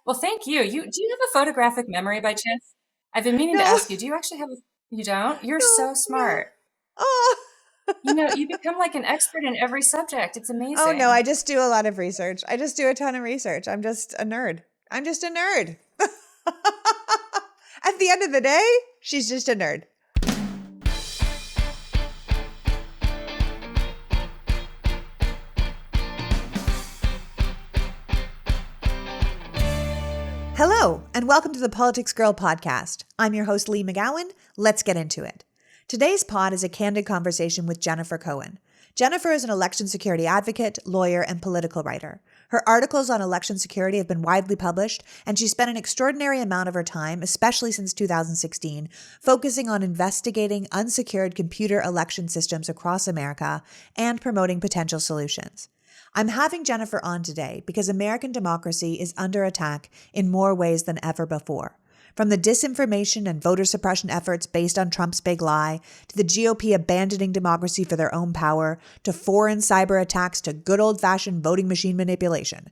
Well, thank you. Do you have a photographic memory by chance? I've been meaning to No, ask you, do you actually have you don't? You're no, so no. smart. Oh, You become like an expert in every subject. It's oh no, I amazing. just do a lot of research. I just do a ton of research. I'm just a nerd. I'm just a nerd. At the end of the day, she's just a nerd. Hello, and welcome to the Politics Girl podcast. I'm your host, Lee McGowan. Let's get into it. Today's pod is a candid conversation with Jennifer Cohen. Jennifer is an election security advocate, lawyer, and political writer. Her articles on election security have been widely published, and she spent an extraordinary amount of her time, especially since 2016, focusing on investigating unsecured computer election systems across America and promoting potential solutions. I'm having Jennifer on today because American democracy is under attack in more ways than ever before. From the disinformation and voter suppression efforts based on Trump's big lie, to the GOP abandoning democracy for their own power, to foreign cyber attacks, to good old-fashioned voting machine manipulation.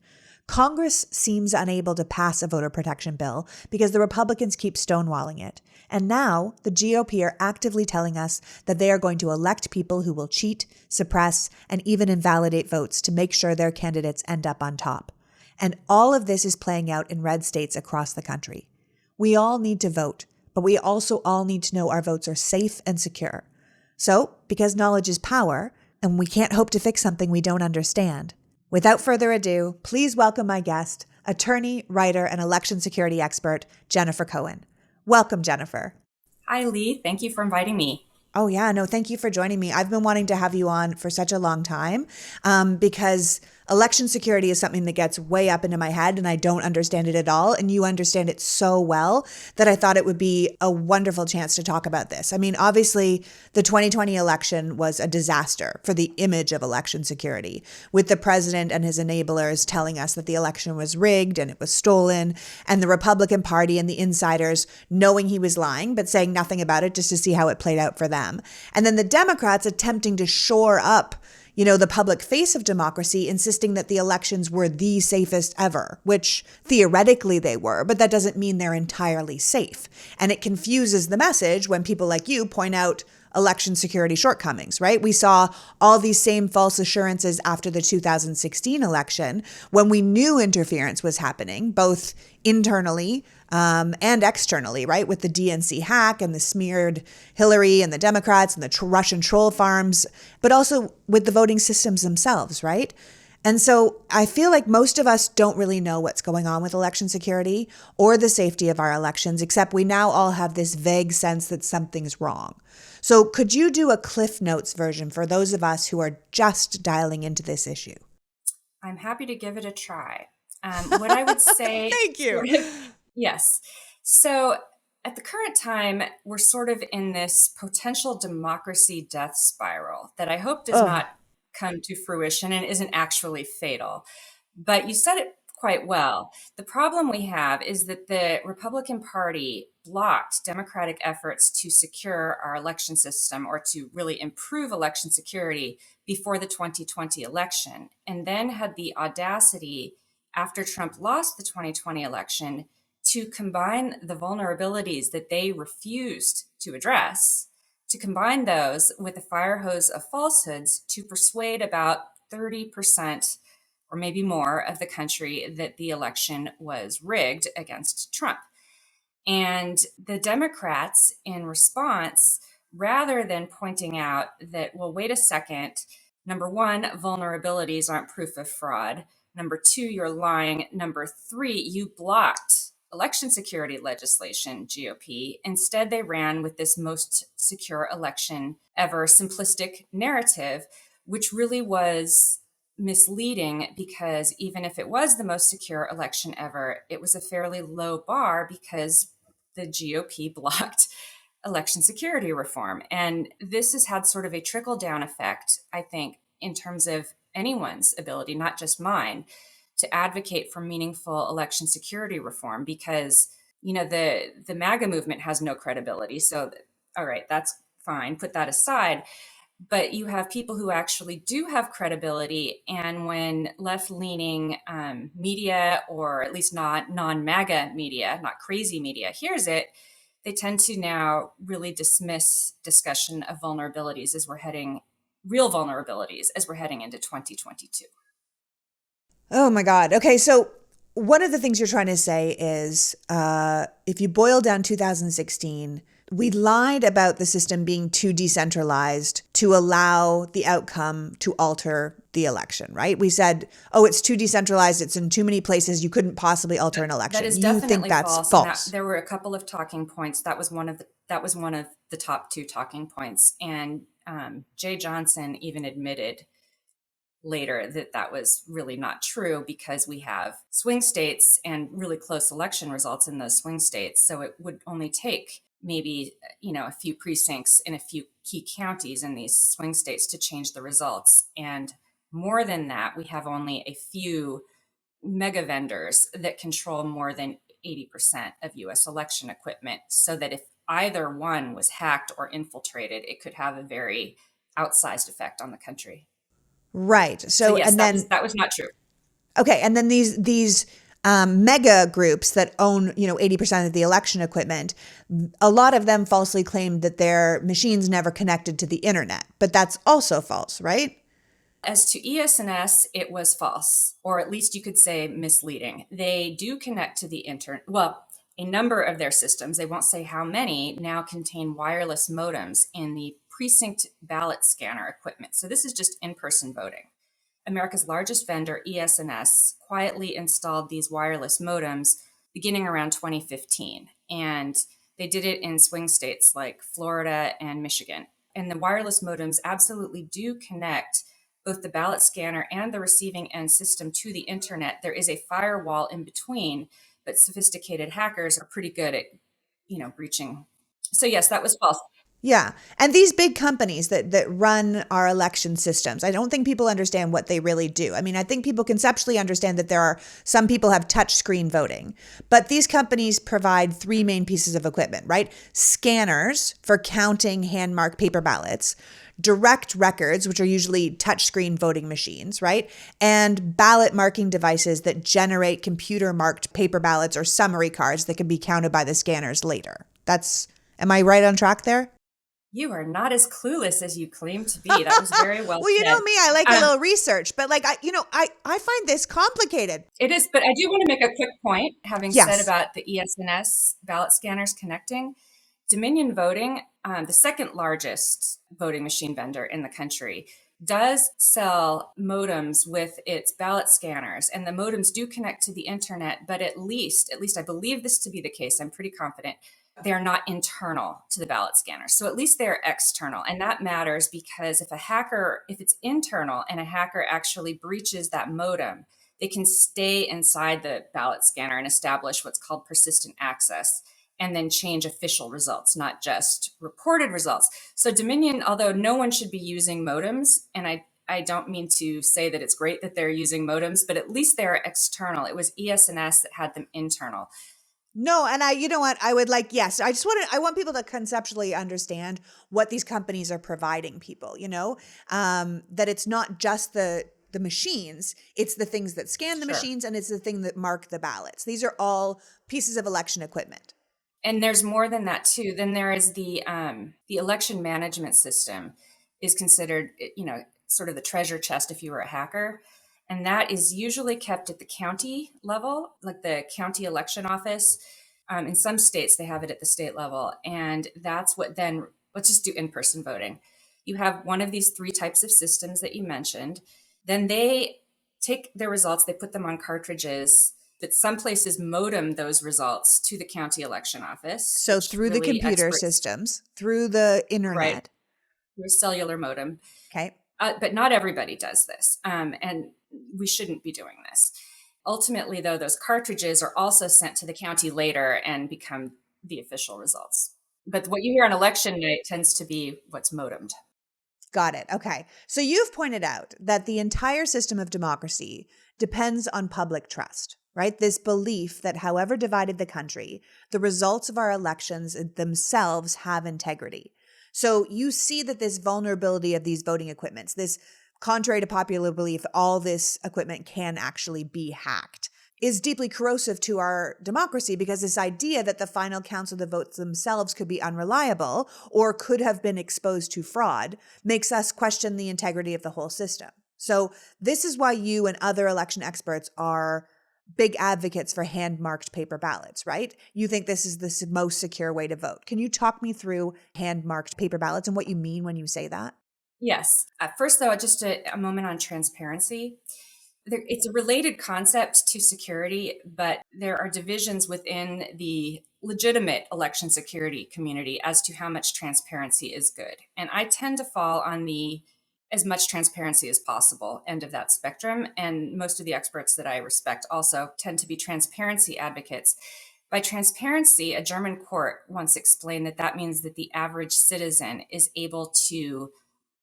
Congress seems unable to pass a voter protection bill because the Republicans keep stonewalling it. And now the GOP are actively telling us that they are going to elect people who will cheat, suppress, and even invalidate votes to make sure their candidates end up on top. And all of this is playing out in red states across the country. We all need to vote, but we also all need to know our votes are safe and secure. So, because knowledge is power, and we can't hope to fix something we don't understand, without further ado, please welcome my guest, attorney, writer, and election security expert, Jennifer Cohen. Welcome, Jennifer. Hi, Lee. Thank you for inviting me. Oh, yeah. No, thank you for joining me. I've been wanting to have you on for such a long time because election security is something that gets way up into my head and I don't understand it at all. And you understand it so well that I thought it would be a wonderful chance to talk about this. I mean, obviously, the 2020 election was a disaster for the image of election security, with the president and his enablers telling us that the election was rigged and it was stolen, and the Republican Party and the insiders knowing he was lying, but saying nothing about it just to see how it played out for them. And then the Democrats attempting to shore up the public face of democracy, insisting that the elections were the safest ever, which theoretically they were, but that doesn't mean they're entirely safe. And it confuses the message when people like you point out election security shortcomings, right? We saw all these same false assurances after the 2016 election when we knew interference was happening, both internally and externally, right? With the DNC hack and the smeared Hillary and the Democrats and the Russian troll farms, but also with the voting systems themselves, right? And so I feel like most of us don't really know what's going on with election security or the safety of our elections, except we now all have this vague sense that something's wrong. So could you do a Cliff Notes version for those of us who are just dialing into this issue? I'm happy to give it a try. What I would say, Thank you. yes. So at the current time, we're sort of in this potential democracy death spiral that I hope does Oh, not come to fruition and isn't actually fatal. But you said it quite well. The problem we have is that the Republican Party blocked Democratic efforts to secure our election system or to really improve election security before the 2020 election, and then had the audacity, after Trump lost the 2020 election, to combine the vulnerabilities that they refused to address, to combine those with a fire hose of falsehoods to persuade about 30% or maybe more of the country that the election was rigged against Trump. And the Democrats, in response, rather than pointing out that, well, wait a second, number one, vulnerabilities aren't proof of fraud. Number two, you're lying. Number three, you blocked election security legislation, GOP. Instead, they ran with this most secure election ever simplistic narrative, which really was misleading because even if it was the most secure election ever, it was a fairly low bar because the GOP blocked election security reform. And this has had sort of a trickle down effect, I think, in terms of anyone's ability, not just mine, to advocate for meaningful election security reform because the MAGA movement has no credibility. So all right, that's fine, put that aside. but you have people who actually do have credibility. And when left-leaning media, or at least not non-MAGA media, not crazy media, hears it, they tend to now really dismiss discussion of vulnerabilities as we're heading, real vulnerabilities as we're heading into 2022. Oh my God. Okay, so one of the things you're trying to say is if you boil down 2016, we lied about the system being too decentralized to allow the outcome to alter the election, right? We said, oh, it's too decentralized. It's in too many places. You couldn't possibly alter an election. That is You think definitely that's false. false? And there were a couple of talking points. That was one of the top two talking points. And Jay Johnson even admitted later that that was really not true, because we have swing states and really close election results in those swing states. So it would only take maybe, a few precincts in a few key counties in these swing states to change the results. And more than that, we have only a few mega vendors that control more than 80% of US election equipment, so that if either one was hacked or infiltrated, it could have a very outsized effect on the country. Right. So So, yes, and then, that was not true. okay, and then these mega groups that own 80% of the election equipment, a lot of them falsely claimed that their machines never connected to the internet, but that's also false, right? As to ES&S, it was false, or at least you could say misleading. They do connect to the internet. Well, a number of their systems, they won't say how many, now contain wireless modems in the precinct ballot scanner equipment. So this is just in-person voting. America's largest vendor, ES&S, quietly installed these wireless modems beginning around 2015. And they did it in swing states like Florida and Michigan. And the wireless modems absolutely do connect both the ballot scanner and the receiving end system to the internet. There is a firewall in between, but sophisticated hackers are pretty good at, breaching. So yes, that was false. Yeah. And these big companies that run our election systems, I don't think people understand what they really do. I mean, I think people conceptually understand that there are some people have touch screen voting, but these companies provide three main pieces of equipment, right? Scanners for counting hand marked paper ballots, direct records, which are usually touchscreen voting machines, right? And ballot marking devices that generate computer marked paper ballots or summary cards that can be counted by the scanners later. Am I right on track there? You are not as clueless as you claim to be. That was very well Well, you said. know me, I like a little research, but I find this complicated. It is, but I do want to make a quick point, having said Yes. about the ES&S ballot scanners connecting. Dominion Voting, the second largest voting machine vendor in the country, does sell modems with its ballot scanners, and the modems do connect to the internet, but at least I believe this to be the case, I'm pretty confident, they are not internal to the ballot scanner. So at least they're external. And that matters because if it's internal and a hacker actually breaches that modem, they can stay inside the ballot scanner and establish what's called persistent access, and then change official results, not just reported results. So Dominion, although no one should be using modems, and I don't mean to say that it's great that they're using modems, but at least they're external. It was ES&S that had them internal. No, and you know what? Yes, I want people to conceptually understand what these companies are providing people, that it's not just the machines, it's the things that scan the Sure. machines and it's the thing that mark the ballots. These are all pieces of election equipment. And there's more than that too. Then there is the election management system is considered, sort of the treasure chest if you were a hacker. And that is usually kept at the county level, like the county election office. In some states, they have it at the state level. And that's what then, let's just do in-person voting. You have one of these three types of systems that you mentioned. Then they take their results, they put them on cartridges, but some places modem those results to the county election office. So through the computer systems, through the internet. Right, through a cellular modem. Okay. But not everybody does this, and we shouldn't be doing this. Ultimately, though, those cartridges are also sent to the county later and become the official results. But what you hear on election night tends to be what's modemed. Got it. Okay. So you've pointed out that the entire system of democracy depends on public trust, right? This belief that however divided the country, the results of our elections themselves have integrity. So you see that this vulnerability of these voting equipments, this contrary to popular belief, all this equipment can actually be hacked, is deeply corrosive to our democracy, because this idea that the final counts of the votes themselves could be unreliable or could have been exposed to fraud makes us question the integrity of the whole system. So this is why you and other election experts are big advocates for hand-marked paper ballots, right? You think this is the most secure way to vote. Can you talk me through hand-marked paper ballots and what you mean when you say that? Yes. First, though, just a moment on transparency. It's a related concept to security, but there are divisions within the legitimate election security community as to how much transparency is good. And I tend to fall on the as much transparency as possible end of that spectrum. And most of the experts that I respect also tend to be transparency advocates. By transparency, a German court once explained that that means that the average citizen is able to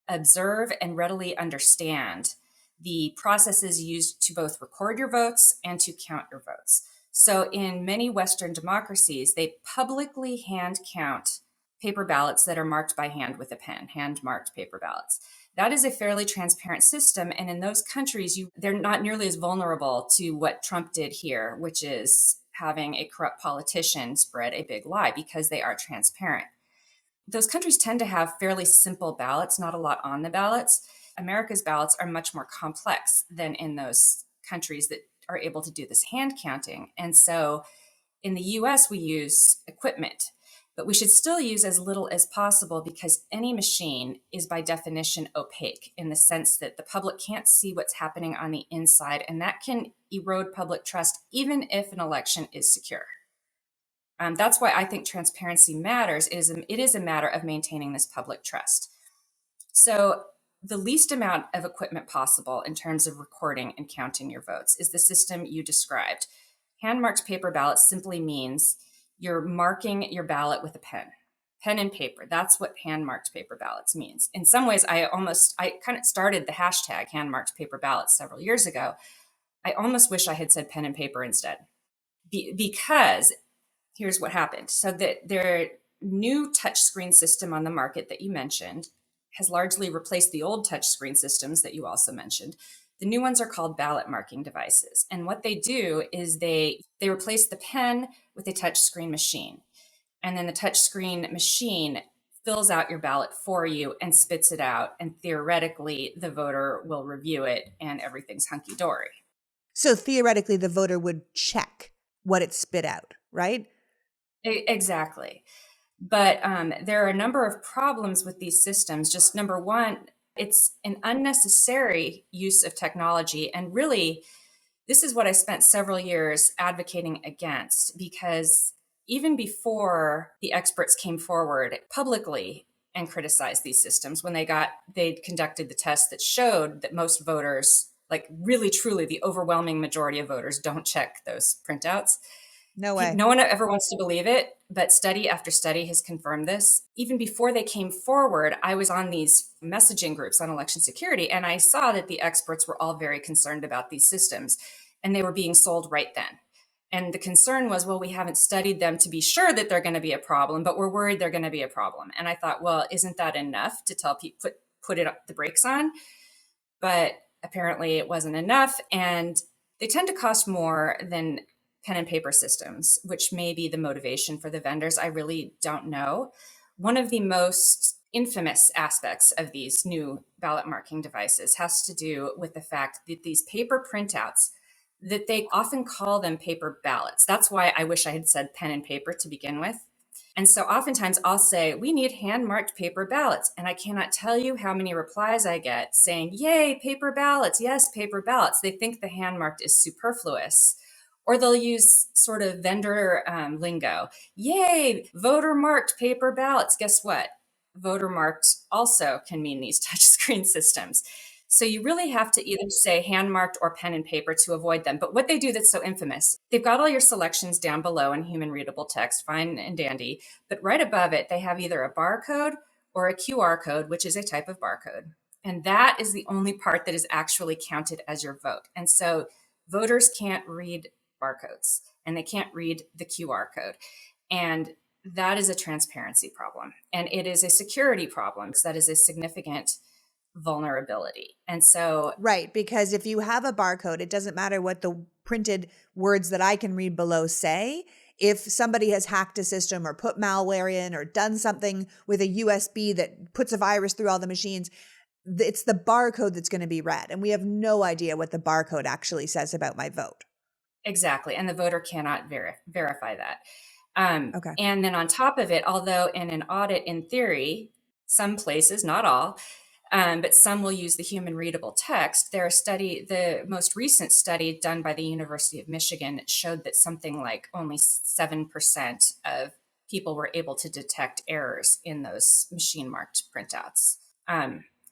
observe and readily understand the processes used to both record your votes and to count your votes. So, in many Western democracies, they publicly hand count paper ballots that are marked by hand with a pen, hand marked paper ballots. That is a fairly transparent system. And in those countries, they're not nearly as vulnerable to what Trump did here, which is having a corrupt politician spread a big lie, because they are transparent. Those countries tend to have fairly simple ballots, not a lot on the ballots. America's ballots are much more complex than in those countries that are able to do this hand counting. And so in the US, we use equipment, but we should still use as little as possible, because any machine is by definition opaque, in the sense that the public can't see what's happening on the inside, and that can erode public trust even if an election is secure. That's why I think transparency matters. It is a matter of maintaining this public trust. So the least amount of equipment possible in terms of recording and counting your votes is the system you described. Hand-marked paper ballots simply means you're marking your ballot with a pen and paper. That's what hand-marked paper ballots means. In some ways, I kind of started the hashtag hand-marked paper ballots several years ago. I almost wish I had said pen and paper instead, because here's what happened. So their new touchscreen system on the market that you mentioned has largely replaced the old touchscreen systems that you also mentioned. The new ones are called ballot marking devices. And what they do is they replace the pen with a touchscreen machine. And then the touchscreen machine fills out your ballot for you and spits it out. And theoretically, the voter will review it and everything's hunky-dory. So theoretically, the voter would check what it spit out, right? Exactly. But there are a number of problems with these systems. Just number one, it's an unnecessary use of technology. And really, this is what I spent several years advocating against, because even before the experts came forward publicly and criticized these systems, when they conducted the tests that showed that most voters, like really truly the overwhelming majority of voters, don't check those printouts. No way. No one ever wants to believe it, but study after study has confirmed this. Even before they came forward, I was on these messaging groups on election security, and I saw that the experts were all very concerned about these systems, and they were being sold right then. And the concern was, well, we haven't studied them to be sure that they're going to be a problem, but we're worried they're going to be a problem. And I thought, well, isn't that enough to tell people, put the brakes on? But apparently it wasn't enough. And they tend to cost more than pen and paper systems, which may be the motivation for the vendors. I really don't know. One of the most infamous aspects of these new ballot marking devices has to do with the fact that these paper printouts, that they often call them paper ballots. That's why I wish I had said pen and paper to begin with. And so oftentimes I'll say, we need hand-marked paper ballots. And I cannot tell you how many replies I get saying, yay, paper ballots. Yes, paper ballots. They think the hand-marked is superfluous. Or they'll use sort of vendor lingo. Yay, voter marked paper ballots. Guess what? Voter marked also can mean these touchscreen systems. So you really have to either say hand marked or pen and paper to avoid them. But what they do that's so infamous, they've got all your selections down below in human readable text, fine and dandy. But right above it, they have either a barcode or a QR code, which is a type of barcode. And that is the only part that is actually counted as your vote. And so voters can't read barcodes and they can't read the QR code. And that is a transparency problem. And it is a security problem. So that is a significant vulnerability. And so, Right, because if you have a barcode, it doesn't matter what the printed words that I can read below say. If somebody has hacked a system or put malware in or done something with a USB that puts a virus through all the machines, it's the barcode that's going to be read. And we have no idea what the barcode actually says about my vote. exactly. And the voter cannot verify that. Okay. And then on top of it, although in an audit, in theory, some places, not all, but some will use the human readable text. The most recent study done by the University of Michigan showed that something like only 7% of people were able to detect errors in those machine marked printouts.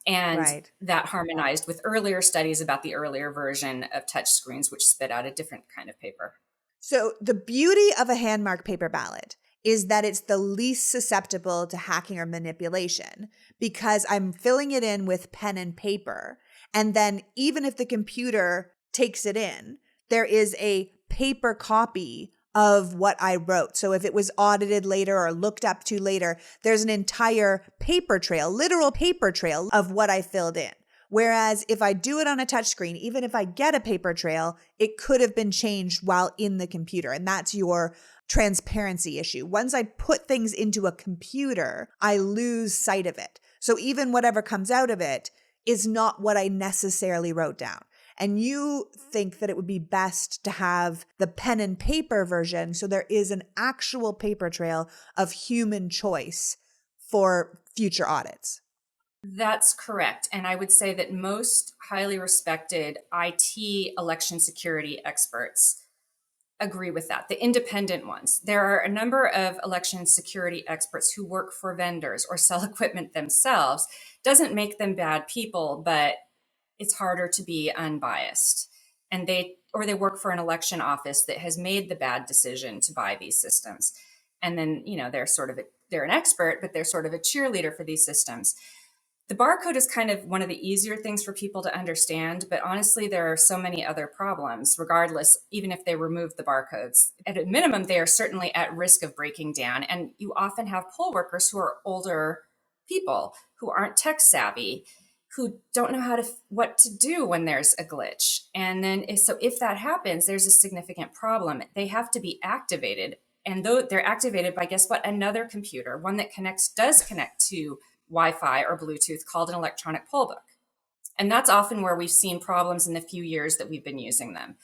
And Right. that harmonized with earlier studies about the earlier version of touchscreens, which spit out a different kind of paper. So the beauty of a hand marked paper ballot is that it's the least susceptible to hacking or manipulation because I'm filling it in with pen and paper. And then even if the computer takes it in, there is a paper copy of what I wrote. So if it was audited later or looked up to later, there's an entire paper trail, literal paper trail of what I filled in. Whereas if I do it on a touchscreen, even if I get a paper trail, it could have been changed while in the computer. And that's your transparency issue. Once I put things into a computer, I lose sight of it. So even whatever comes out of it is not what I necessarily wrote down. And you think that it would be best to have the pen and paper version so there is an actual paper trail of human choice for future audits. That's correct. And I would say that most highly respected IT election security experts agree with that, the independent ones. There are a number of election security experts who work for vendors or sell equipment themselves. Doesn't make them bad people, but it's harder to be unbiased. And they work for an election office that has made the bad decision to buy these systems. And then, they're an expert, but they're sort of a cheerleader for these systems. The barcode is kind of one of the easier things for people to understand, but honestly, there are so many other problems, regardless, even if they remove the barcodes. At a minimum, they are certainly at risk of breaking down. And you often have poll workers who are older people who aren't tech savvy, who don't know what to do when there's a glitch. And then, if that happens, there's a significant problem. They have to be activated. And though they're activated by, guess what, another computer, one that does connect to Wi-Fi or Bluetooth, called an electronic poll book. And that's often where we've seen problems in the few years that we've been using them.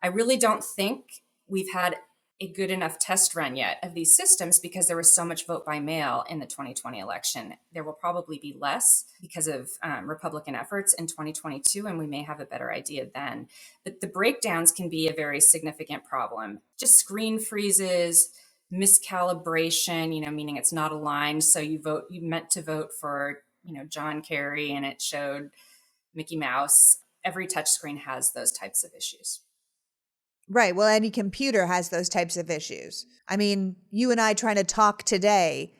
I really don't think we've had a good enough test run yet of these systems because there was so much vote by mail in the 2020 election. There will probably be less because of Republican efforts in 2022, and we may have a better idea then. But the breakdowns can be a very significant problem. Just screen freezes, miscalibration, meaning it's not aligned. So you meant to vote for, John Kerry and it showed Mickey Mouse. Every touchscreen has those types of issues. Right. Well, any computer has those types of issues. I mean, you and I trying to talk today,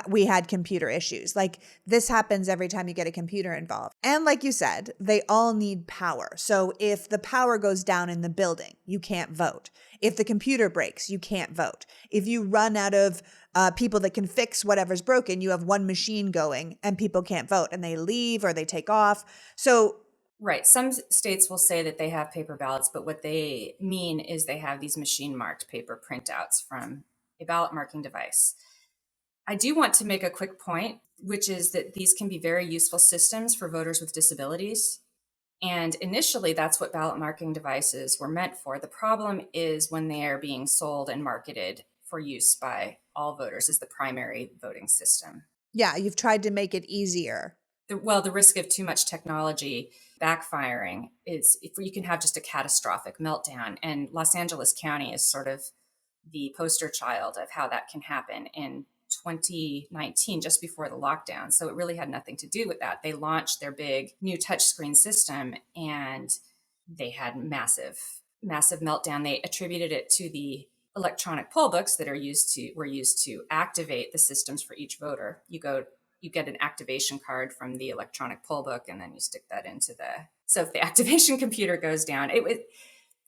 we had computer issues. Like this happens every time you get a computer involved. And like you said, they all need power. So if the power goes down in the building, you can't vote. If the computer breaks, you can't vote. If you run out of people that can fix whatever's broken, you have one machine going and people can't vote and they leave or they take off. So right. Some states will say that they have paper ballots, but what they mean is they have these machine marked paper printouts from a ballot marking device. I do want to make a quick point, which is that these can be very useful systems for voters with disabilities. And initially, that's what ballot marking devices were meant for. The problem is when they are being sold and marketed for use by all voters as the primary voting system. yeah, you've tried to make it easier. The risk of too much technology backfiring is if you can have just a catastrophic meltdown. And Los Angeles County is sort of the poster child of how that can happen in 2019, just before the lockdown. So it really had nothing to do with that. They launched their big new touchscreen system and they had massive meltdown. They attributed it to the electronic poll books that were used to activate the systems for each voter. You get an activation card from the electronic poll book, and then you stick that into so if the activation computer goes down,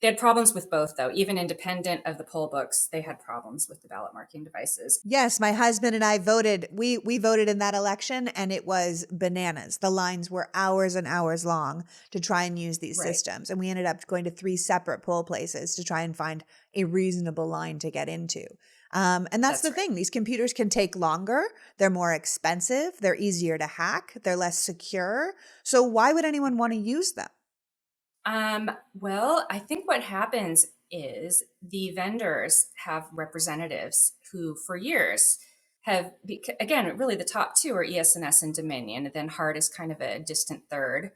They had problems with both, though. Even independent of the poll books, they had problems with the ballot marking devices. Yes, my husband and I voted. We voted in that election, and it was bananas. The lines were hours and hours long to try and use these Right. systems, and we ended up going to 3 separate poll places to try and find a reasonable line to get into. And that's That's the right. thing. These computers can take longer. They're more expensive. They're easier to hack. They're less secure. So why would anyone want to use them? Well, I think what happens is the vendors have representatives who, for years, again, really the top two are ES&S and Dominion, and then Hart is kind of a distant third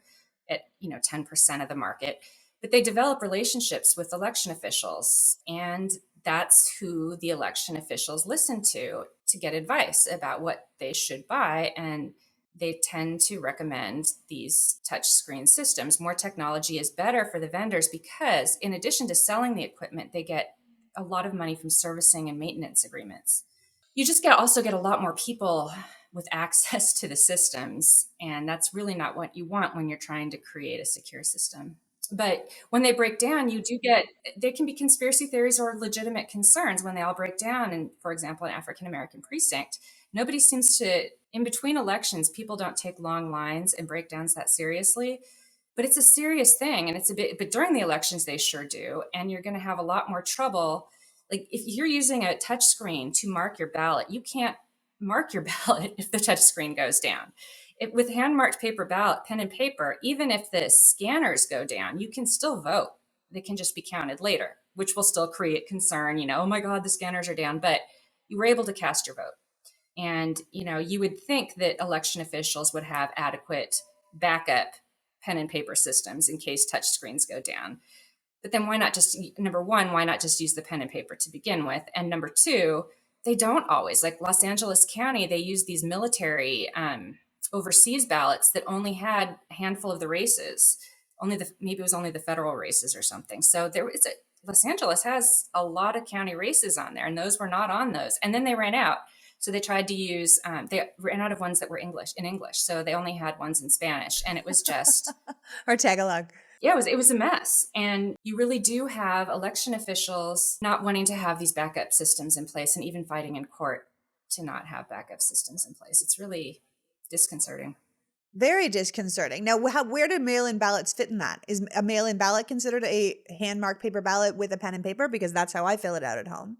at 10% of the market. But they develop relationships with election officials, and that's who the election officials listen to get advice about what they should buy. And they tend to recommend these touchscreen systems. More technology is better for the vendors because, in addition to selling the equipment, they get a lot of money from servicing and maintenance agreements. You just also get a lot more people with access to the systems, and that's really not what you want when you're trying to create a secure system. But when they break down, you do get, there can be conspiracy theories or legitimate concerns when they all break down. And for example, an African American precinct, nobody seems to, in between elections, people don't take long lines and breakdowns that seriously. But it's a serious thing. And it's a bit, but during the elections, they sure do. And you're going to have a lot more trouble. Like if you're using a touch screen to mark your ballot, you can't mark your ballot if the touch screen goes down. With hand marked paper ballot, pen and paper, even if the scanners go down, you can still vote. They can just be counted later, which will still create concern. Oh my God, the scanners are down, but you were able to cast your vote. And you would think that election officials would have adequate backup pen and paper systems in case touchscreens go down. But then why not just, number one, why not just use the pen and paper to begin with? And number two, they don't always. Like Los Angeles County, they use these military overseas ballots that only had a handful of the races. Maybe it was only the federal races or something. So Los Angeles has a lot of county races on there, and those were not on those. And then they ran out. So they tried to use, they ran out of ones that were in English. So they only had ones in Spanish. And it was just, Or Tagalog. yeah, it was a mess. And you really do have election officials not wanting to have these backup systems in place and even fighting in court to not have backup systems in place. It's really disconcerting. Very disconcerting. Now, where do mail-in ballots fit in that? Is a mail-in ballot considered a hand-marked paper ballot with a pen and paper? Because that's how I fill it out at home.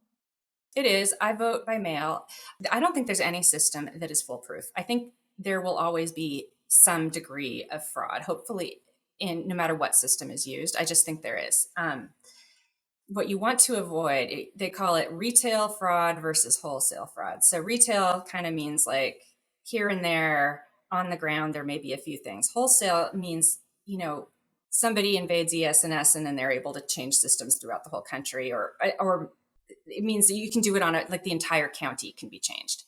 It is. I vote by mail. I don't think there's any system that is foolproof. I think there will always be some degree of fraud, hopefully, in no matter what system is used. I just think there is. What you want to avoid, they call it retail fraud versus wholesale fraud. So retail kind of means like here and there on the ground, there may be a few things. Wholesale means, somebody invades ES&S and then they're able to change systems throughout the whole country, or it means that you can do it on like the entire county can be changed.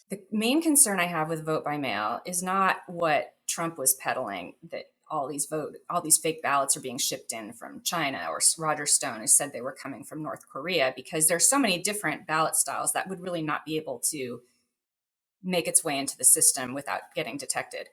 The main concern I have with vote by mail is not what Trump was peddling, that all these fake ballots are being shipped in from China, or Roger Stone, who said they were coming from North Korea, because there's so many different ballot styles that would really not be able to make its way into the system without getting detected.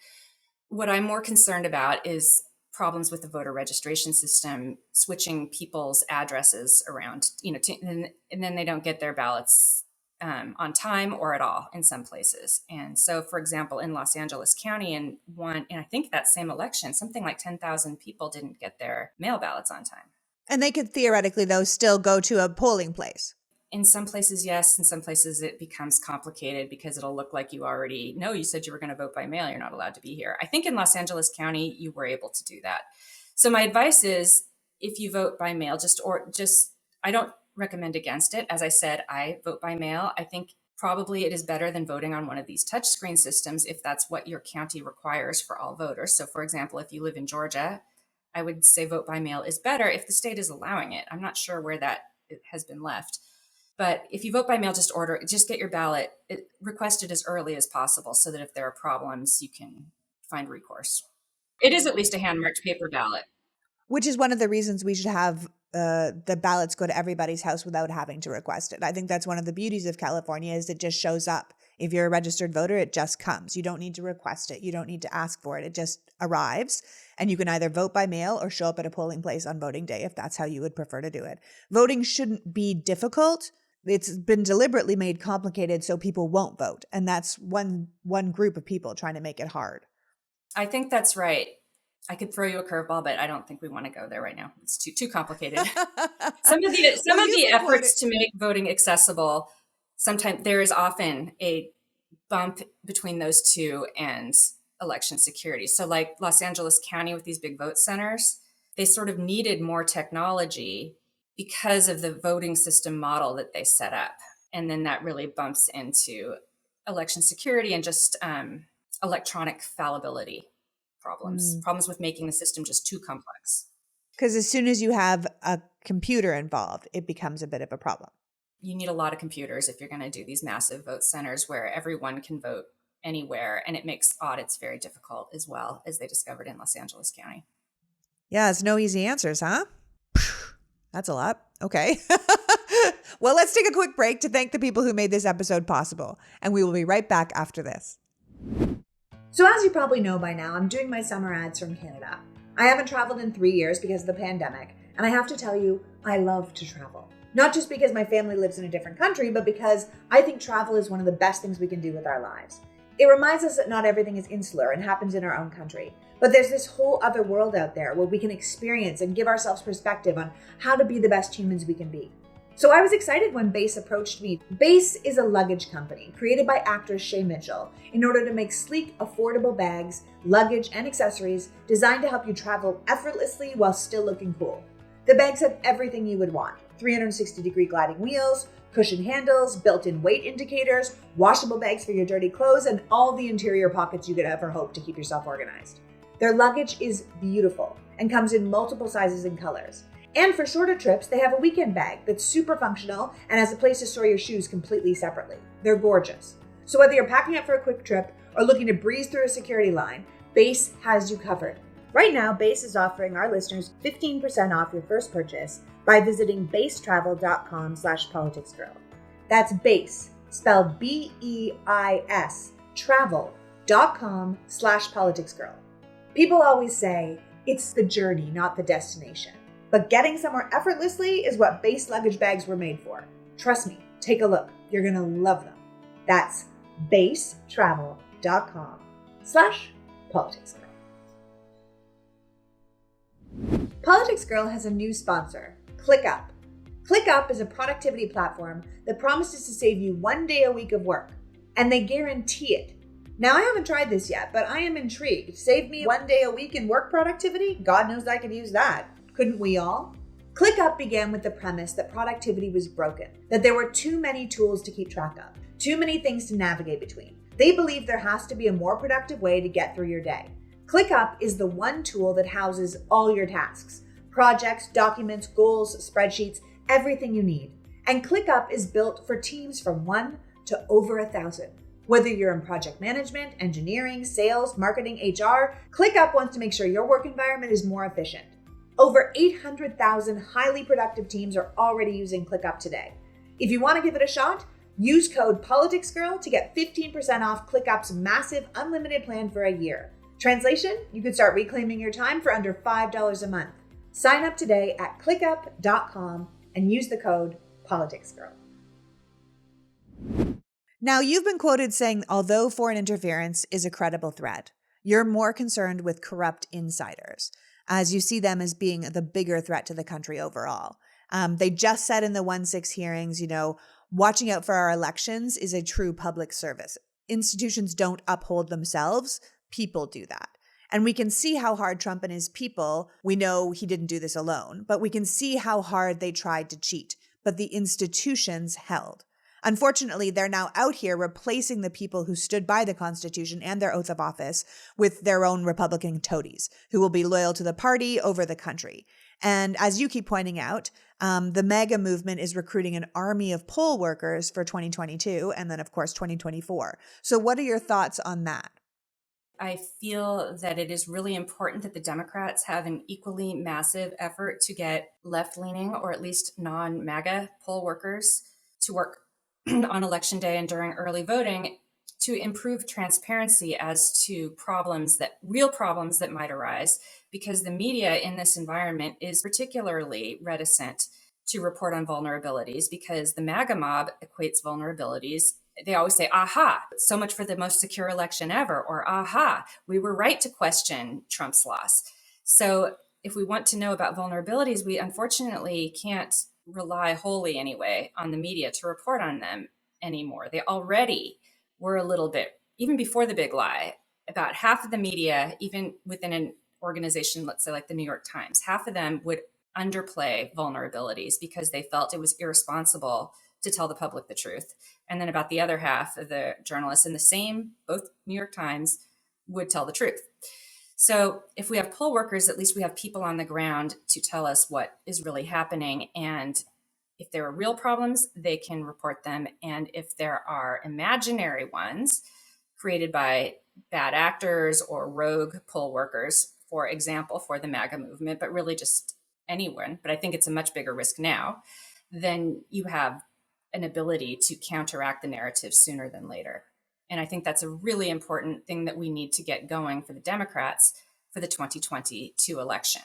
What I'm more concerned about is problems with the voter registration system, switching people's addresses around, and then they don't get their ballots on time or at all in some places. And so, for example, in Los Angeles County, and I think that same election, something like 10,000 people didn't get their mail ballots on time. And they could theoretically, though, still go to a polling place. In some places, yes. In some places, it becomes complicated because it'll look like you already know you said you were going to vote by mail. You're not allowed to be here. I think in Los Angeles County, you were able to do that. So my advice is, if you vote by mail, I don't recommend against it. As I said, I vote by mail. I think probably it is better than voting on one of these touchscreen systems if that's what your county requires for all voters. So for example, if you live in Georgia, I would say vote by mail is better if the state is allowing it. I'm not sure where that has been left. But if you vote by mail, just get your ballot requested as early as possible so that if there are problems, you can find recourse. It is at least a hand-marked paper ballot. Which is one of the reasons we should have the ballots go to everybody's house without having to request it. I think that's one of the beauties of California is it just shows up If you're a registered voter, it just comes. You don't need to request it. You don't need to ask for it. It just arrives. And you can either vote by mail or show up at a polling place on voting day if that's how you would prefer to do it. Voting shouldn't be difficult. It's been deliberately made complicated so people won't vote. And that's one group of people trying to make it hard. I think that's right. I could throw you a curveball, but I don't think we want to go there right now. It's too complicated. Some of the efforts to make voting accessible, sometimes there is often a bump between those two and election security. So like Los Angeles County with these big vote centers, they sort of needed more technology because of the voting system model that they set up. And then that really bumps into election security and just electronic fallibility problems with making the system just too complex. Because as soon as you have a computer involved, it becomes a bit of a problem. You need a lot of computers if you're going to do these massive vote centers where everyone can vote anywhere. And it makes audits very difficult as well, as they discovered in Los Angeles County. Yeah, it's no easy answers, huh? That's a lot. Okay. Well, let's take a quick break to thank the people who made this episode possible. And we will be right back after this. So as you probably know by now, I'm doing my summer ads from Canada. I haven't traveled in 3 years because of the pandemic. And I have to tell you, I love to travel. Not just because my family lives in a different country, but because I think travel is one of the best things we can do with our lives. It reminds us that not everything is insular and happens in our own country. But there's this whole other world out there where we can experience and give ourselves perspective on how to be the best humans we can be. So I was excited when Base approached me. Base is a luggage company created by actress Shay Mitchell in order to make sleek, affordable bags, luggage, and accessories designed to help you travel effortlessly while still looking cool. The bags have everything you would want: 360-degree gliding wheels, cushion handles, built-in weight indicators, washable bags for your dirty clothes, and all the interior pockets you could ever hope to keep yourself organized. Their luggage is beautiful and comes in multiple sizes and colors. And for shorter trips, they have a weekend bag that's super functional and has a place to store your shoes completely separately. They're gorgeous. So whether you're packing up for a quick trip or looking to breeze through a security line, Base has you covered. Right now, Base is offering our listeners 15% off your first purchase by visiting basetravel.com/politicsgirl. That's Base, spelled BEIS, travel.com/politicsgirl. People always say, it's the journey, not the destination. But getting somewhere effortlessly is what Base luggage bags were made for. Trust me, take a look. You're going to love them. That's basetravel.com/politicsgirl. Politics Girl has a new sponsor, ClickUp. ClickUp is a productivity platform that promises to save you 1 day a week of work, and they guarantee it. Now, I haven't tried this yet, but I am intrigued. Save me 1 day a week in work productivity? God knows I could use that. Couldn't we all? ClickUp began with the premise that productivity was broken, that there were too many tools to keep track of, too many things to navigate between. They believe there has to be a more productive way to get through your day. ClickUp is the one tool that houses all your tasks, projects, documents, goals, spreadsheets, everything you need. And ClickUp is built for teams from 1 to over 1,000. Whether you're in project management, engineering, sales, marketing, HR, ClickUp wants to make sure your work environment is more efficient. Over 800,000 highly productive teams are already using ClickUp today. If you want to give it a shot, use code PoliticsGirl to get 15% off ClickUp's massive unlimited plan for a year. Translation, you could start reclaiming your time for under $5 a month. Sign up today at clickup.com and use the code PoliticsGirl. Now, you've been quoted saying, although foreign interference is a credible threat, you're more concerned with corrupt insiders, as you see them as being the bigger threat to the country overall. They just said in the 1-6 hearings, watching out for our elections is a true public service. Institutions don't uphold themselves. People do that. And we can see how hard Trump and his people, we know he didn't do this alone, but we can see how hard they tried to cheat, but the institutions held. Unfortunately, they're now out here replacing the people who stood by the Constitution and their oath of office with their own Republican toadies who will be loyal to the party over the country. And as you keep pointing out, the MAGA movement is recruiting an army of poll workers for 2022 and then, of course, 2024. So what are your thoughts on that? I feel that it is really important that the Democrats have an equally massive effort to get left-leaning or at least non-MAGA poll workers to work on election day and during early voting to improve transparency as to real problems that might arise, because the media in this environment is particularly reticent to report on vulnerabilities because the MAGA mob equates vulnerabilities. They always say, aha, so much for the most secure election ever, or aha, we were right to question Trump's loss. So if we want to know about vulnerabilities, we unfortunately can't rely wholly anyway on the media to report on them anymore. They already were a little bit, even before the big lie, about half of the media, even within an organization, let's say like the New York Times, half of them would underplay vulnerabilities because they felt it was irresponsible to tell the public the truth. And then about the other half of the journalists in the same, both New York Times, would tell the truth. So if we have poll workers, at least we have people on the ground to tell us what is really happening. And if there are real problems, they can report them. And if there are imaginary ones created by bad actors or rogue poll workers, for example, for the MAGA movement, but really just anyone, but I think it's a much bigger risk now, then you have an ability to counteract the narrative sooner than later. And I think that's a really important thing that we need to get going for the Democrats for the 2022 election.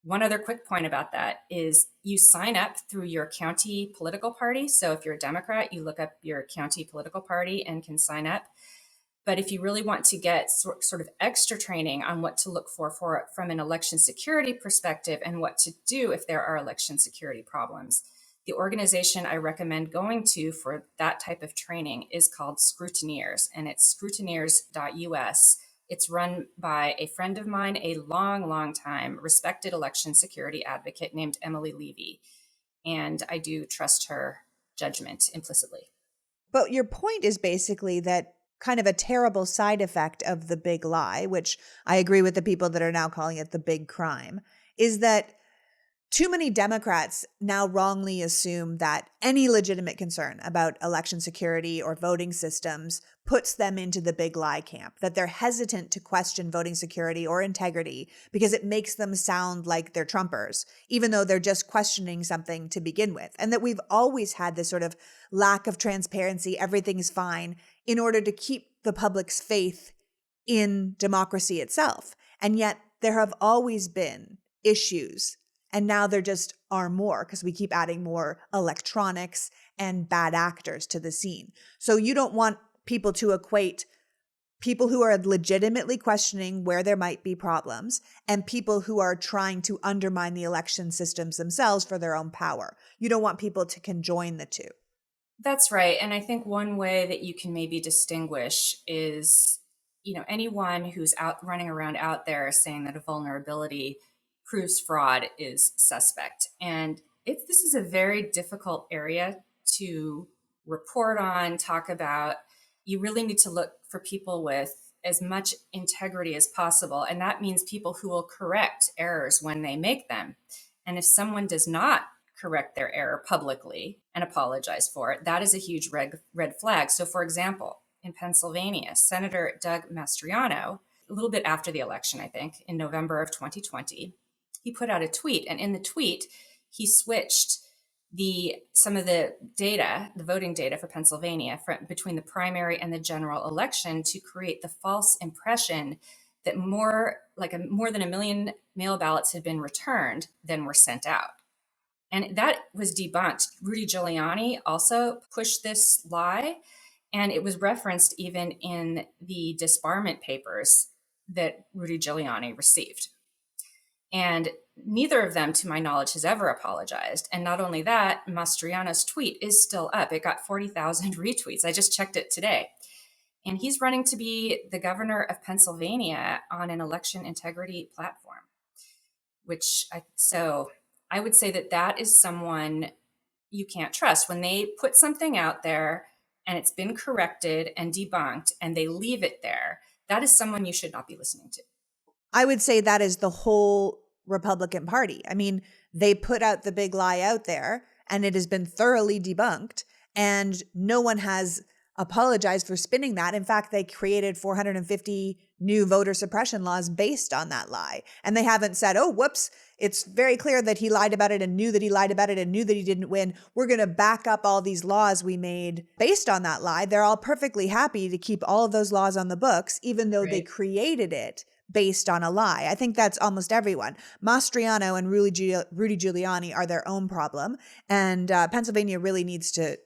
One other quick point about that is you sign up through your county political party. So if you're a Democrat, you look up your county political party and can sign up. But if you really want to get sort of extra training on what to look for from an election security perspective and what to do if there are election security problems, the organization I recommend going to for that type of training is called Scrutineers, and it's scrutineers.us. It's run by a friend of mine, a long time respected election security advocate named Emily Levy. And I do trust her judgment implicitly. But your point is basically that kind of a terrible side effect of the big lie, which I agree with the people that are now calling it the big crime, is that too many Democrats now wrongly assume that any legitimate concern about election security or voting systems puts them into the big lie camp, that they're hesitant to question voting security or integrity because it makes them sound like they're Trumpers, even though they're just questioning something to begin with. And that we've always had this sort of lack of transparency, everything's fine, in order to keep the public's faith in democracy itself. And yet there have always been issues. And now there just are more because we keep adding more electronics and bad actors to the scene. So you don't want people to equate people who are legitimately questioning where there might be problems and people who are trying to undermine the election systems themselves for their own power. You don't want people to conjoin the two. That's right. And I think one way that you can maybe distinguish is, anyone who's out running around out there saying that a vulnerability proves fraud is suspect. And this is a very difficult area to report on, talk about. You really need to look for people with as much integrity as possible. And that means people who will correct errors when they make them. And if someone does not correct their error publicly and apologize for it, that is a huge red flag. So for example, in Pennsylvania, Senator Doug Mastriano, a little bit after the election, I think, in November of 2020, he put out a tweet, and in the tweet, he switched some of the data, the voting data for Pennsylvania, between the primary and the general election to create the false impression that more than 1 million mail ballots had been returned than were sent out. And that was debunked. Rudy Giuliani also pushed this lie, and it was referenced even in the disbarment papers that Rudy Giuliani received. And neither of them, to my knowledge, has ever apologized. And not only that, Mastriano's tweet is still up. It got 40,000 retweets. I just checked it today. And he's running to be the governor of Pennsylvania on an election integrity platform, so I would say that is someone you can't trust. When they put something out there and it's been corrected and debunked and they leave it there, that is someone you should not be listening to. I would say that is the whole Republican Party. I mean, they put out the big lie out there and it has been thoroughly debunked, and no one has apologize for spinning that. In fact, they created 450 new voter suppression laws based on that lie. And they haven't said, oh, whoops, it's very clear that he lied about it and knew that he lied about it and knew that he didn't win. We're going to back up all these laws we made based on that lie. They're all perfectly happy to keep all of those laws on the books, even though they Right. created it based on a lie. I think that's almost everyone. Mastriano and Rudy Giuliani are their own problem. And Pennsylvania really needs to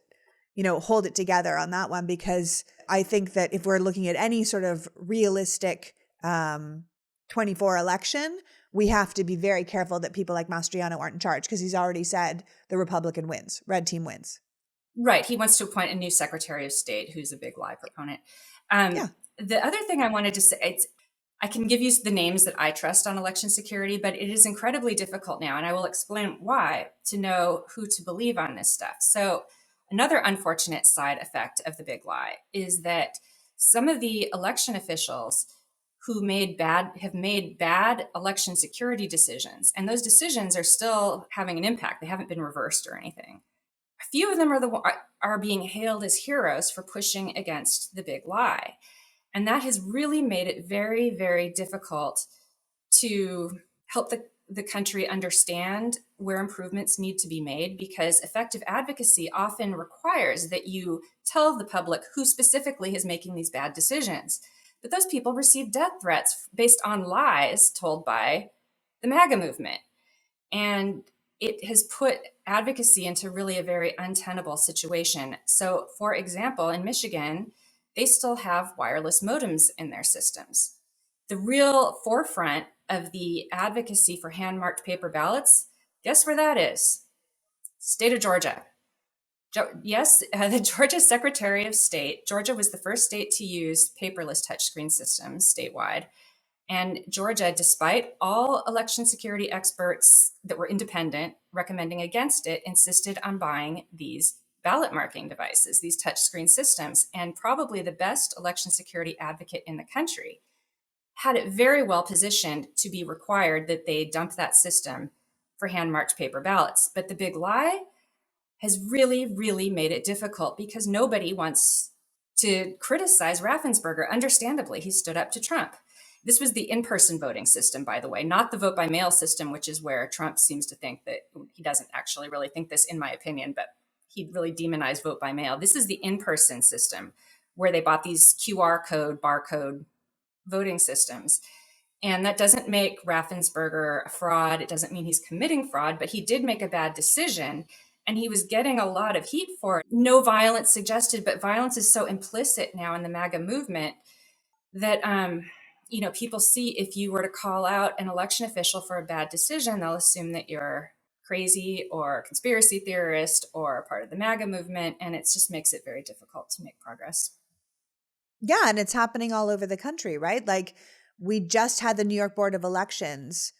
hold it together on that one, because I think that if we're looking at any sort of realistic 24 election, we have to be very careful that people like Mastriano aren't in charge, because he's already said the Republican wins, red team wins. Right. He wants to appoint a new Secretary of State who's a big lie proponent. Yeah. The other thing I wanted to say, I can give you the names that I trust on election security, but it is incredibly difficult now, and I will explain why, to know who to believe on this stuff. So another unfortunate side effect of the big lie is that some of the election officials who have made bad election security decisions, and those decisions are still having an impact. They haven't been reversed or anything. A few of them are being hailed as heroes for pushing against the big lie. And that has really made it very, very difficult to help the country understand where improvements need to be made, because effective advocacy often requires that you tell the public who specifically is making these bad decisions. But those people receive death threats based on lies told by the MAGA movement. And it has put advocacy into really a very untenable situation. So, for example, in Michigan, they still have wireless modems in their systems. The real forefront of the advocacy for hand-marked paper ballots, guess where that is? State of Georgia. Yes, the Georgia Secretary of State, Georgia was the first state to use paperless touchscreen systems statewide. And Georgia, despite all election security experts that were independent recommending against it, insisted on buying these ballot marking devices, these touchscreen systems. And probably the best election security advocate in the country had it very well positioned to be required that they dump that system for hand-marked paper ballots. But the big lie has really, really made it difficult, because nobody wants to criticize Raffensperger. Understandably, he stood up to Trump. This was the in-person voting system, by the way, not the vote by mail system, which is where Trump seems to think that he doesn't actually really think this, in my opinion, but he really demonized vote by mail. This is the in-person system where they bought these QR code, barcode voting systems. And that doesn't make Raffensperger a fraud. It doesn't mean he's committing fraud, but he did make a bad decision. And he was getting a lot of heat for it. No violence suggested, but violence is so implicit now in the MAGA movement that, people see if you were to call out an election official for a bad decision, they'll assume that you're crazy or a conspiracy theorist or a part of the MAGA movement. And it just makes it very difficult to make progress. Yeah. And it's happening all over the country, right? Like, we just had the New York Board of Elections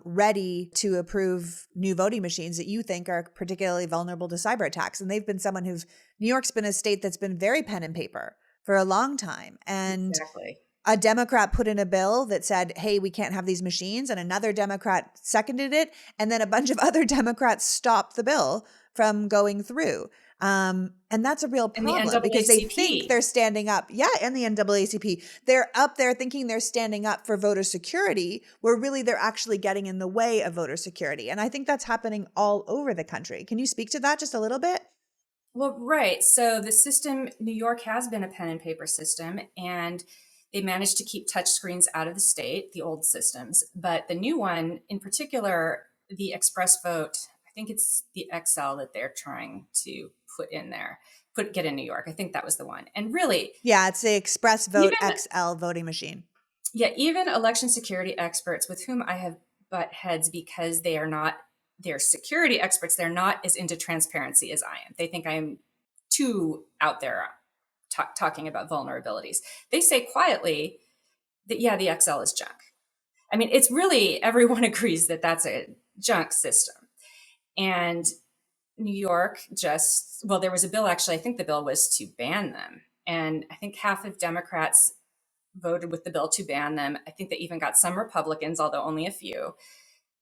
ready to approve new voting machines that you think are particularly vulnerable to cyber attacks. And they've been New York's been a state that's been very pen and paper for a long time. And Exactly. a Democrat put in a bill that said, hey, we can't have these machines. And another Democrat seconded it. And then a bunch of other Democrats stopped the bill from going through. And that's a real And the problem, because they NAACP. think they're standing up. Yeah. And the NAACP, they're up there thinking they're standing up for voter security, where really they're actually getting in the way of voter security. And I think that's happening all over the country. Can you speak to that just a little bit? Well, right. So the system, New York has been a pen and paper system, and they managed to keep touchscreens out of the state, the old systems. But the new one, in particular, the Express Vote, I think it's the XL that they're trying to put in there, get in New York. I think that was the one. And really, Yeah, it's the Express Vote even, XL voting machine. yeah, even election security experts with whom I have butt heads, because they're security experts, they're not as into transparency as I am. They think I am too out there talking about vulnerabilities. They say quietly that, yeah, the XL is junk. I mean, it's really, everyone agrees that that's a junk system. And New York there was a bill, actually, I think the bill was to ban them. And I think half of Democrats voted with the bill to ban them. I think they even got some Republicans, although only a few.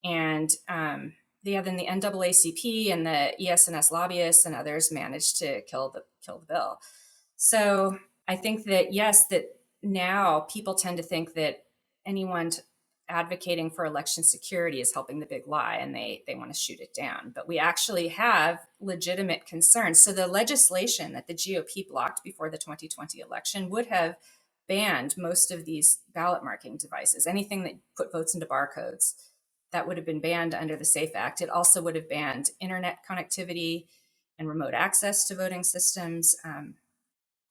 And then the NAACP and the ES&S lobbyists and others managed to kill the bill. So I think that, yes, that now people tend to think that anyone advocating for election security is helping the big lie, and they want to shoot it down. But we actually have legitimate concerns. So the legislation that the GOP blocked before the 2020 election would have banned most of these ballot marking devices, anything that put votes into barcodes. That would have been banned under the SAFE Act. It also would have banned internet connectivity and remote access to voting systems.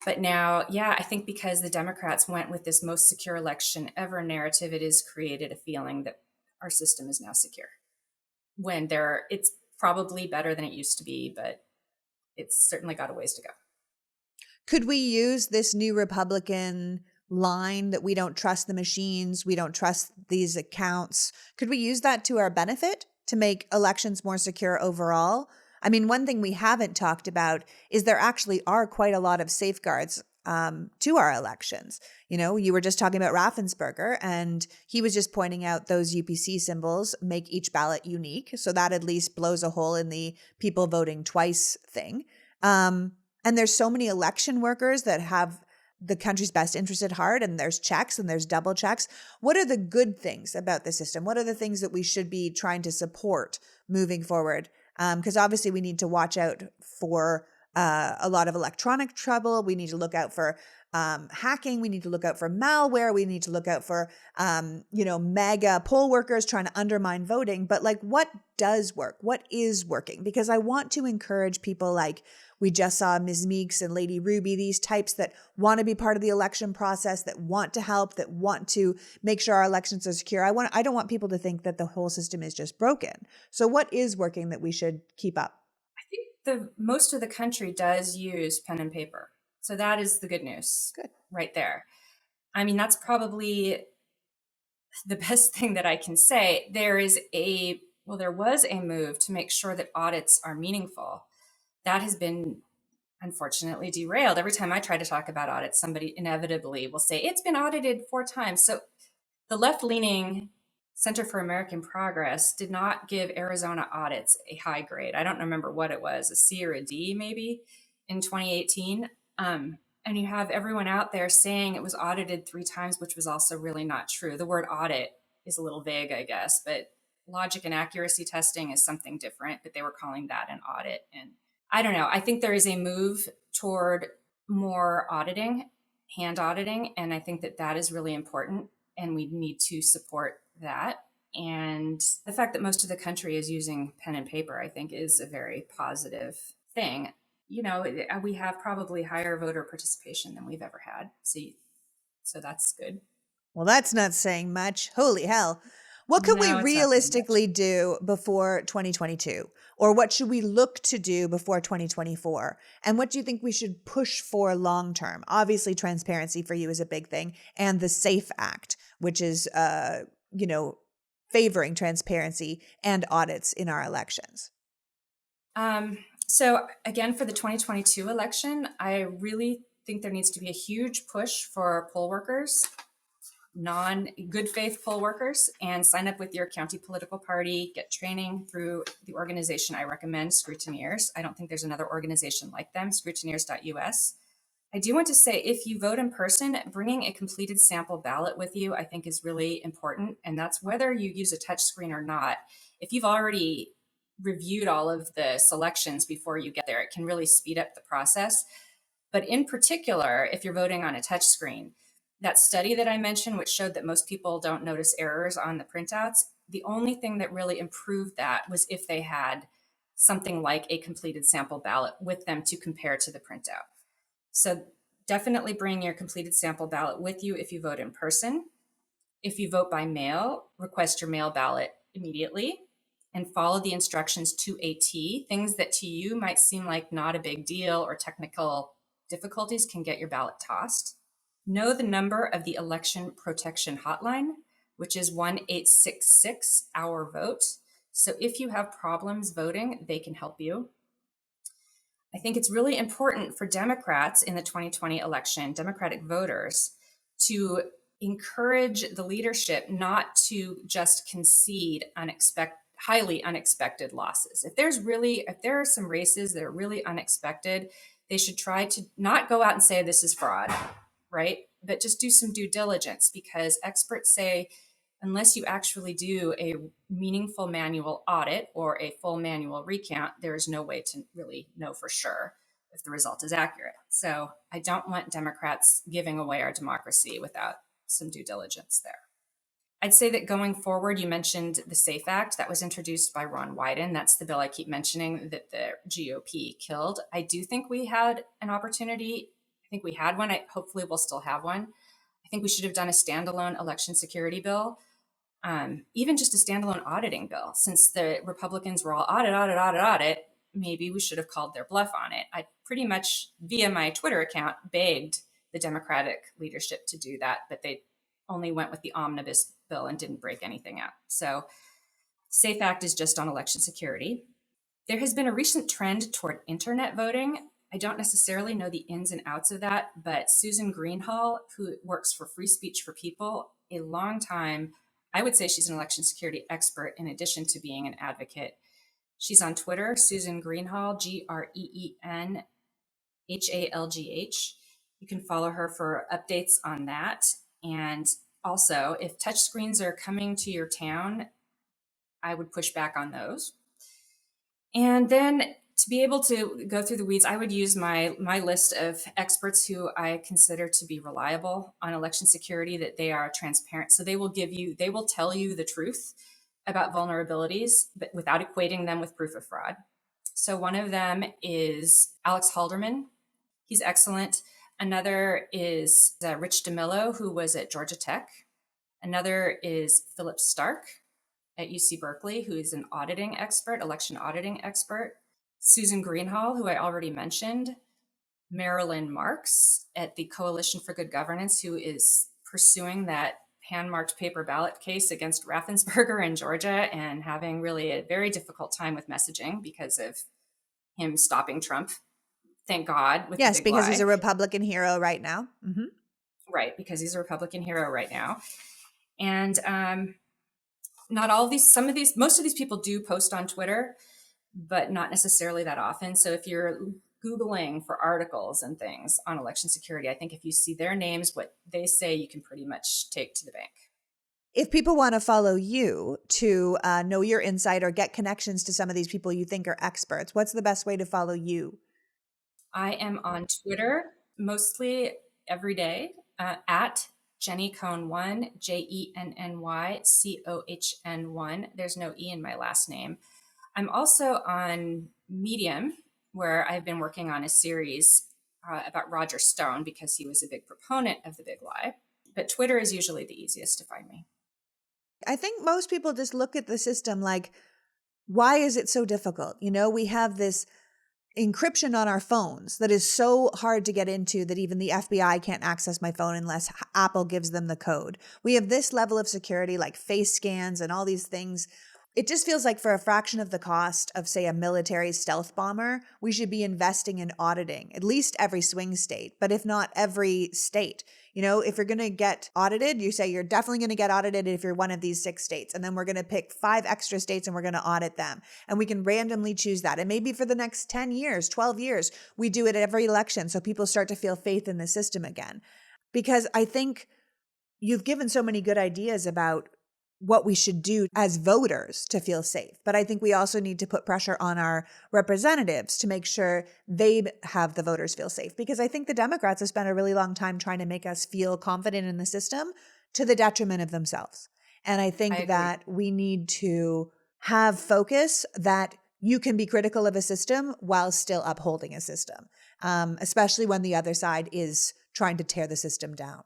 But now, yeah, I think because the Democrats went with this most secure election ever narrative, it has created a feeling that our system is now secure. When it's probably better than it used to be, but it's certainly got a ways to go. Could we use this new Republican line that we don't trust the machines, we don't trust these accounts? Could we use that to our benefit to make elections more secure overall? I mean, one thing we haven't talked about is there actually are quite a lot of safeguards to our elections. You know, you were just talking about Raffensperger, and he was just pointing out those UPC symbols make each ballot unique. So that at least blows a hole in the people voting twice thing. And there's so many election workers that have the country's best interest at heart, and there's checks and there's double checks. What are the good things about the system? What are the things that we should be trying to support moving forward? Because obviously we need to watch out for a lot of electronic trouble. We need to look out for hacking. We need to look out for malware. We need to look out for, mega poll workers trying to undermine voting. But like, what does work? What is working? Because I want to encourage people like we just saw Ms. Meeks and Lady Ruby, these types that want to be part of the election process, that want to help, that want to make sure our elections are secure. I don't want people to think that the whole system is just broken. So what is working that we should keep up? I think the most of the country does use pen and paper. So that is the good news. Good. Right there. I mean, that's probably the best thing that I can say. There was a move to make sure that audits are meaningful. That has been unfortunately derailed. Every time I try to talk about audits, somebody inevitably will say, it's been audited 4 times. So the left-leaning Center for American Progress did not give Arizona audits a high grade. I don't remember what it was, a C or a D maybe in 2018. And you have everyone out there saying it was audited 3 times, which was also really not true. The word audit is a little vague, I guess, but logic and accuracy testing is something different, but they were calling that an audit. And I don't know. I think there is a move toward more auditing, hand auditing, and I think that that is really important, and we need to support that. And the fact that most of the country is using pen and paper, I think, is a very positive thing. You know, we have probably higher voter participation than we've ever had. So that's good. Well, that's not saying much. Holy hell. What could we No, it's not saying much. realistically do before 2022? Or what should we look to do before 2024? And what do you think we should push for long term? Obviously, transparency for you is a big thing. And the SAFE Act, which is, favoring transparency and audits in our elections. So again, for the 2022 election, I really think there needs to be a huge push for poll workers, good faith poll workers, and sign up with your county political party, get training through the organization I recommend, Scrutineers. I don't think there's another organization like them, scrutineers.us. I do want to say, if you vote in person, bringing a completed sample ballot with you, I think is really important. And that's whether you use a touchscreen or not. If you've already reviewed all of the selections before you get there, it can really speed up the process. But in particular, if you're voting on a touchscreen, that study that I mentioned, which showed that most people don't notice errors on the printouts, the only thing that really improved that was if they had something like a completed sample ballot with them to compare to the printout. So definitely bring your completed sample ballot with you if you vote in person. If you vote by mail, request your mail ballot immediately and follow the instructions to a T. Things that to you might seem like not a big deal or technical difficulties can get your ballot tossed. Know the number of the Election Protection Hotline, which is 1-866 Our Vote. So if you have problems voting, they can help you. I think it's really important for Democrats in the 2020 election, Democratic voters, to encourage the leadership not to just concede highly unexpected losses. If there are some races that are really unexpected, They should try to not go out and say this is fraud, right? But just do some due diligence, because experts say unless you actually do a meaningful manual audit or a full manual recount, there is no way to really know for sure if the result is accurate. So I don't want Democrats giving away our democracy without some due diligence there. I'd say that going forward, you mentioned the SAFE Act that was introduced by Ron Wyden. That's the bill I keep mentioning that the GOP killed. I do think we had an opportunity. I think we had one. Hopefully we'll still have one. I think we should have done a standalone election security bill, even just a standalone auditing bill. Since the Republicans were all audit, maybe we should have called their bluff on it. I pretty much, via my Twitter account, begged the Democratic leadership to do that, but they only went with the omnibus bill and didn't break anything out. So SAFE Act is just on election security. There has been a recent trend toward internet voting. I don't necessarily know the ins and outs of that, but Susan Greenhalgh, who works for Free Speech for People, a long time, I would say she's an election security expert in addition to being an advocate. She's on Twitter, Susan Greenhalgh, GreenHalgh. You can follow her for updates on that. And also, if touchscreens are coming to your town, I would push back on those. And then to be able to go through the weeds, I would use my list of experts who I consider to be reliable on election security, that they are transparent. So they will tell you the truth about vulnerabilities, but without equating them with proof of fraud. So one of them is Alex Halderman. He's excellent. Another is Rich DeMillo, who was at Georgia Tech. Another is Philip Stark at UC Berkeley, who is an auditing expert, election auditing expert. Susan Greenhalgh, who I already mentioned. Marilyn Marks at the Coalition for Good Governance, who is pursuing that hand-marked paper ballot case against Raffensperger in Georgia and having really a very difficult time with messaging because of him stopping Trump. Thank God. With yes, the big because lie. he's a Republican hero right now. Mm-hmm. Right, because he's a Republican hero right now. And not all of these, most of these people do post on Twitter, but not necessarily that often. So if you're Googling for articles and things on election security, I think if you see their names, what they say, you can pretty much take to the bank. If people want to follow you to know your insight or get connections to some of these people you think are experts, what's the best way to follow you? I am on Twitter mostly every day at Jenny Cohn 1, JENNYCOHN1. There's no E in my last name. I'm also on Medium, where I've been working on a series about Roger Stone because he was a big proponent of the big lie. But Twitter is usually the easiest to find me. I think most people just look at the system like, why is it so difficult? You know, we have this encryption on our phones that is so hard to get into that even the FBI can't access my phone unless Apple gives them the code. We have this level of security like face scans and all these things. It just feels like for a fraction of the cost of, say, a military stealth bomber, we should be investing in auditing at least every swing state, but if not every state. You know, if you're going to get audited, you say you're definitely going to get audited if you're one of these 6 states. And then we're going to pick 5 extra states and we're going to audit them. And we can randomly choose that. And maybe for the next 10 years, 12 years, we do it at every election so people start to feel faith in the system again. Because I think you've given so many good ideas about what we should do as voters to feel safe. But I think we also need to put pressure on our representatives to make sure they have the voters feel safe. Because I think the Democrats have spent a really long time trying to make us feel confident in the system to the detriment of themselves. And I think that we need to have focus that you can be critical of a system while still upholding a system, especially when the other side is trying to tear the system down.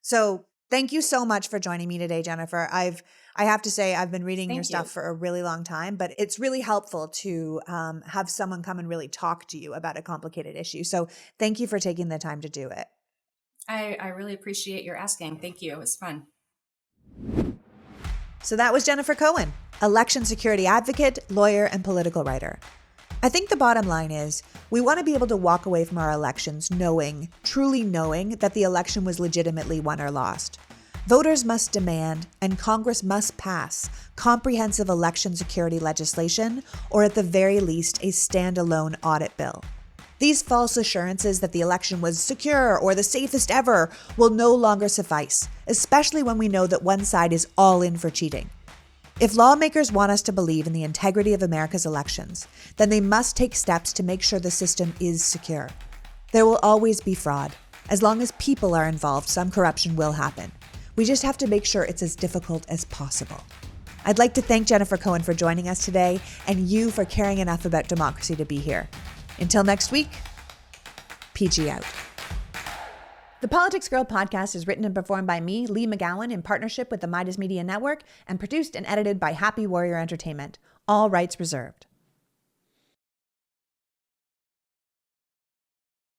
So thank you so much for joining me today, Jennifer. I have to say, I've been reading your stuff for a really long time, but it's really helpful to have someone come and really talk to you about a complicated issue. So thank you for taking the time to do it. I really appreciate your asking. Thank you. It was fun. So that was Jennifer Cohen, election security advocate, lawyer, and political writer. I think the bottom line is we want to be able to walk away from our elections truly knowing that the election was legitimately won or lost. Voters must demand and Congress must pass comprehensive election security legislation, or at the very least, a standalone audit bill. These false assurances that the election was secure or the safest ever will no longer suffice, especially when we know that one side is all in for cheating. If lawmakers want us to believe in the integrity of America's elections, then they must take steps to make sure the system is secure. There will always be fraud. As long as people are involved, some corruption will happen. We just have to make sure it's as difficult as possible. I'd like to thank Jennifer Cohen for joining us today and you for caring enough about democracy to be here. Until next week, PG out. The Politics Girl podcast is written and performed by me, Lee McGowan, in partnership with the Midas Media Network, and produced and edited by Happy Warrior Entertainment. All rights reserved.